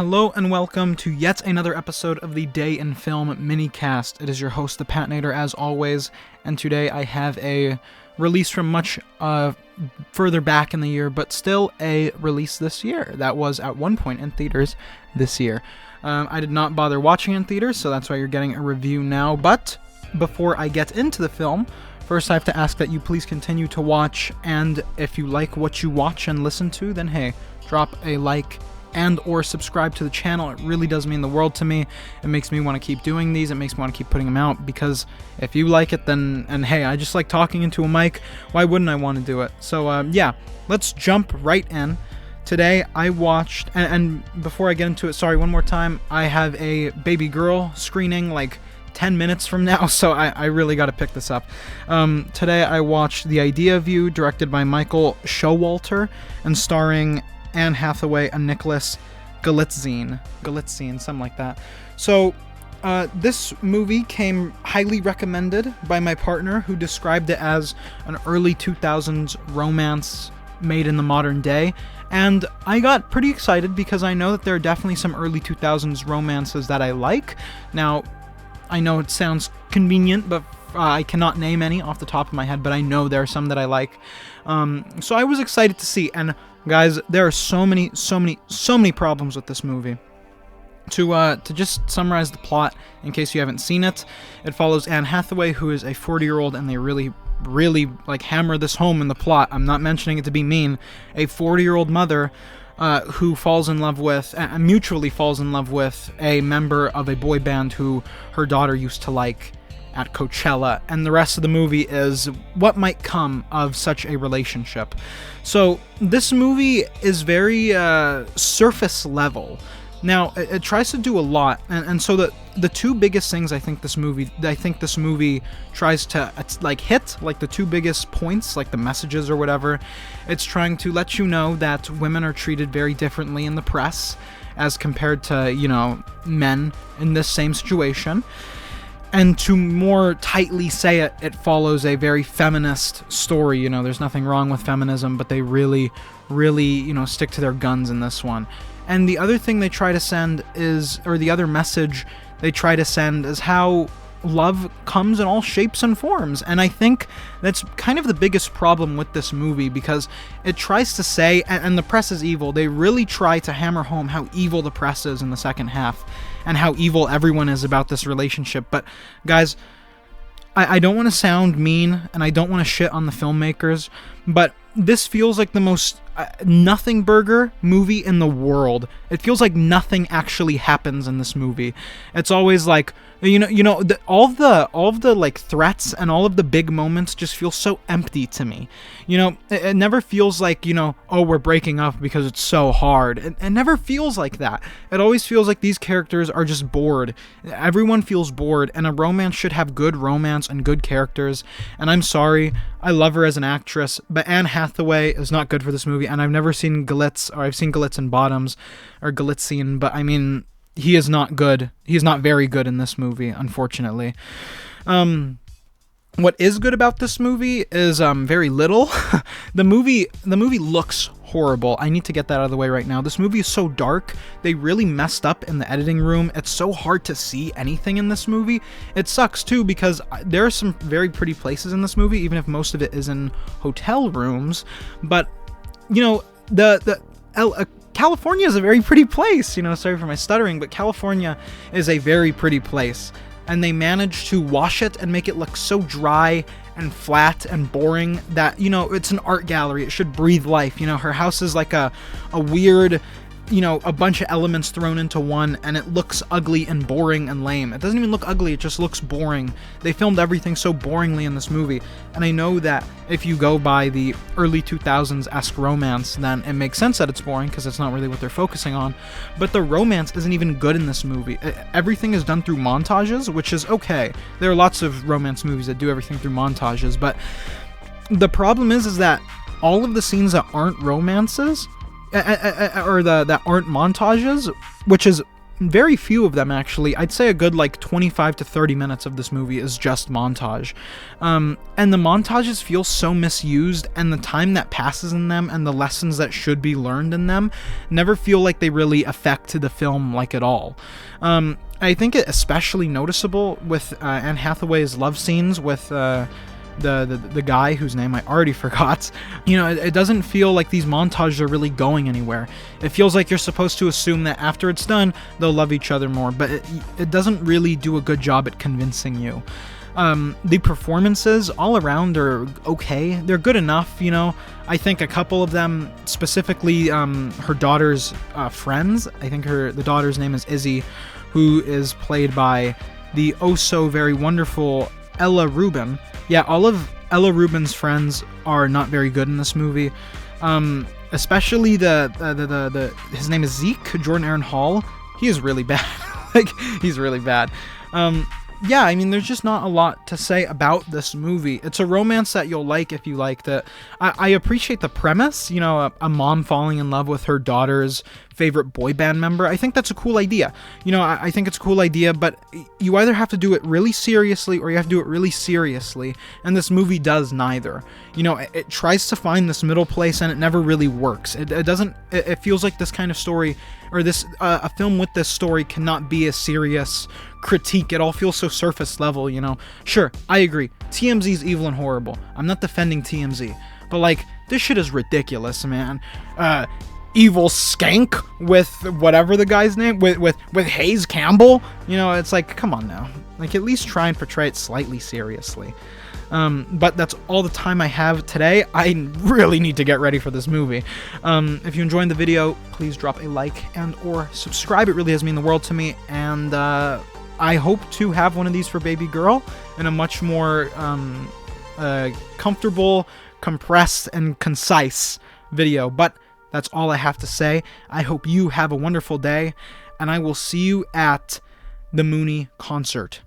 Hello and welcome to yet another episode of the Day in Film MiniCast. It is your host, the Patnator, as always, and today I have a release from much further back in the year, but still a release this year that was at one point in theaters this year. I did not bother watching in theaters, so that's why you're getting a review now, but before I get into the film, first I have to ask that you please continue to watch, and if you like what you watch and listen to, then hey, drop a like and or subscribe to the channel. It really does mean the world to me. It makes me want to keep doing these. It makes me want to keep putting them out, because if you like it, then, and hey, I just like talking into a mic, why wouldn't I want to do it? So yeah, let's jump right in. Today I watched, and before I get into it, sorry, one more time, I have a baby girl screening like 10 minutes from now, so I really got to pick this up. Today I watched The Idea of You, directed by Michael Showalter, and starring Anne Hathaway and Nicholas Galitzine, something like that. So, this movie came highly recommended by my partner, who described it as an early 2000s romance made in the modern day, and I got pretty excited because I know that there are definitely some early 2000s romances that I like. Now, I know it sounds convenient, but I cannot name any off the top of my head, but I know there are some that I like. So I was excited to see, and guys, there are so many problems with this movie. To just summarize the plot, in case you haven't seen it, it follows Anne Hathaway, who is a 40-year-old, and they really like hammer this home in the plot. I'm not mentioning it to be mean. A 40-year-old mother who falls in love with, mutually falls in love with, a member of a boy band who her daughter used to like at Coachella, and the rest of the movie is what might come of such a relationship. So this movie is very surface level. Now it tries to do a lot, and so the two biggest things I think this movie tries to like hit, like the two biggest points, like the messages or whatever. It's trying to let you know that women are treated very differently in the press as compared to, you know, men in this same situation. And to more tightly say it, it follows a very feminist story. You know, there's nothing wrong with feminism, but they really, you know, stick to their guns in this one. And the other thing they try to send is, or the other message they try to send is how love comes in all shapes and forms. And I think that's kind of the biggest problem with this movie, because it tries to say, and the press is evil, they really try to hammer home how evil the press is in the second half, and how evil everyone is about this relationship. But guys, I don't want to sound mean, and I don't want to shit on the filmmakers, but this feels like the most nothing burger movie in the world. It feels like nothing actually happens in this movie. It's always like, all of the like threats and all of the big moments just feel so empty to me. You know, it never feels like, you know, oh, we're breaking up because it's so hard. It never feels like that. It always feels like these characters are just bored. Everyone feels bored, and a romance should have good romance and good characters. And I'm sorry, I love her as an actress, but Anne Hathaway is not good for this movie. And I've never seen Galitz, or I've seen Galitz in Bottoms, or Galitzine, but I mean, he is not good. He is not very good in this movie, unfortunately. What is good about this movie is very little. The movie looks horrible. I need to get that out of the way right now. This movie is so dark. They really messed up in the editing room. It's so hard to see anything in this movie. It sucks too, because there are some very pretty places in this movie, even if most of it is in hotel rooms. But you know, California is a very pretty place. You know, sorry for my stuttering, but California is a very pretty place. And they managed to wash it and make it look so dry and flat and boring that, you know, it's an art gallery. It should breathe life. You know, her house is like a weird, you know, a bunch of elements thrown into one, and it looks ugly and boring and lame. It doesn't even look ugly, it just looks boring. They filmed everything so boringly in this movie, and I know that if you go by the early 2000s-esque romance, then it makes sense that it's boring, because it's not really what they're focusing on, but the romance isn't even good in this movie. Everything is done through montages, which is okay. There are lots of romance movies that do everything through montages, but the problem is that all of the scenes that aren't romances, or that aren't montages, which is very few of them, actually. I'd say a good, like, 25 to 30 minutes of this movie is just montage. And the montages feel so misused, and the time that passes in them and the lessons that should be learned in them never feel like they really affect the film, like, at all. I think it especially noticeable with Anne Hathaway's love scenes with the guy whose name I already forgot. You know, it doesn't feel like these montages are really going anywhere. It feels like you're supposed to assume that after it's done, they'll love each other more, but it doesn't really do a good job at convincing you. The performances all around are okay. They're good enough, you know. I think a couple of them, specifically her daughter's friends, I think the daughter's name is Izzy, who is played by the oh-so-very wonderful Ella Rubin. Yeah, all of Ella Rubin's friends are not very good in this movie. Especially his name is Zeke, Jordan Aaron Hall. He is really bad. Like, he's really bad. Yeah, I mean, there's just not a lot to say about this movie. It's a romance that you'll like if you liked it. I appreciate the premise, you know, a mom falling in love with her daughter's favorite boy band member. I think that's a cool idea. You know, I think it's a cool idea, but you either have to do it really seriously or you have to do it really seriously, and this movie does neither. You know, it tries to find this middle place, and it never really works. It feels like this kind of story, or a film with this story cannot be a serious critique. It all feels so surface level, you know. Sure, I agree. TMZ's evil and horrible. I'm not defending TMZ, but like, this shit is ridiculous, man. Evil skank with whatever the guy's name, with Hayes Campbell. You know, it's like, come on now. Like, at least try and portray it slightly seriously. But that's all the time I have today. I really need to get ready for this movie. If you enjoyed the video, please drop a like and or subscribe. It really does mean the world to me. And I hope to have one of these for baby girl in a much more comfortable, compressed, and concise video. But that's all I have to say. I hope you have a wonderful day, and I will see you at the Mooney concert.